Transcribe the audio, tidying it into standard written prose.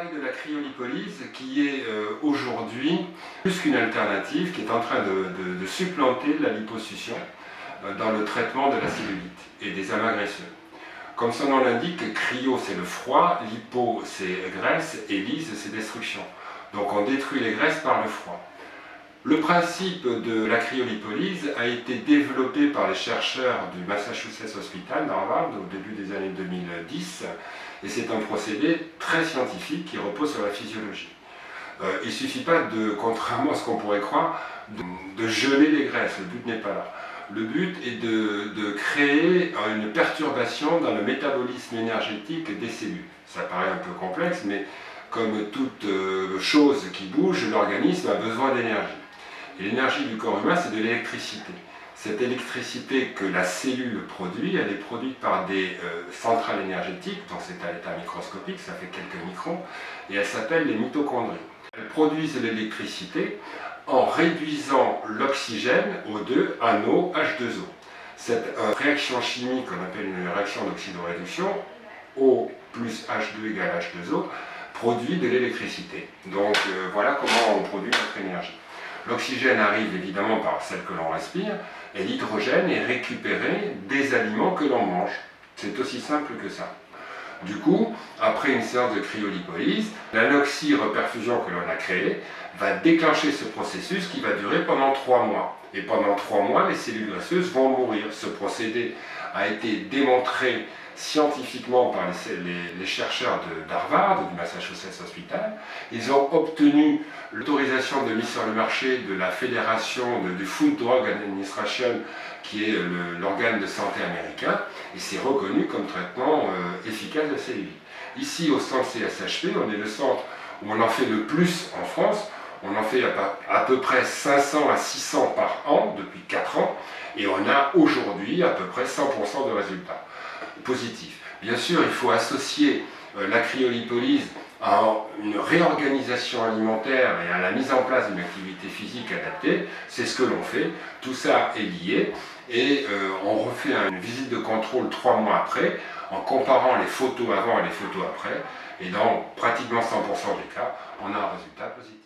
parler de la cryolipolyse qui est aujourd'hui plus qu'une alternative, qui est en train de supplanter la liposuction dans le traitement de la cellulite et des amas graisseux. Comme son nom l'indique, cryo c'est le froid, lipo c'est graisse et lyse c'est destruction. Donc on détruit les graisses par le froid. Le principe de la cryolipolyse a été développé par les chercheurs du Massachusetts Hospital d'Harvard au début des années 2010 et c'est un procédé très scientifique qui repose sur la physiologie. Il ne suffit pas, contrairement à ce qu'on pourrait croire, de geler les graisses, le but n'est pas là. Le but est de créer une perturbation dans le métabolisme énergétique des cellules. Ça paraît un peu complexe, mais comme toute chose qui bouge, l'organisme a besoin d'énergie. Et l'énergie du corps humain, c'est de l'électricité. Cette électricité que la cellule produit, elle est produite par des centrales énergétiques, donc c'est à l'état microscopique, ça fait quelques microns, et elles s'appellent les mitochondries. Elles produisent l'électricité en réduisant l'oxygène O2 en eau H2O. Cette réaction chimique qu'on appelle une réaction d'oxydoréduction, O plus H2 égale H2O, produit de l'électricité. Donc voilà comment on produit notre énergie. L'oxygène arrive évidemment par celle que l'on respire, et l'hydrogène est récupéré des aliments que l'on mange. C'est aussi simple que ça. Du coup, après une séance de cryolipolyse, l'anoxy-reperfusion que l'on a créée va déclencher ce processus qui va durer pendant 3 mois. Et pendant 3 mois, les cellules graisseuses vont mourir. Ce procédé a été démontré scientifiquement par les chercheurs d'Harvard, du Massachusetts Hospital. Ils ont obtenu l'autorisation de mise sur le marché de la fédération du Food Drug Administration, qui est l'organe de santé américain, et c'est reconnu comme traitement efficace de la cellulite. Ici, au centre CSHP, on est le centre où on en fait le plus en France. On en fait à peu près 500 à 600 par an depuis 4 ans, et on a aujourd'hui à peu près 100% de résultats positifs. Bien sûr, il faut associer la cryolipolyse à une réorganisation alimentaire et à la mise en place d'une activité physique adaptée. C'est ce que l'on fait. Tout ça est lié et on refait une visite de contrôle 3 mois après en comparant les photos avant et les photos après. Et dans pratiquement 100% des cas, on a un résultat positif.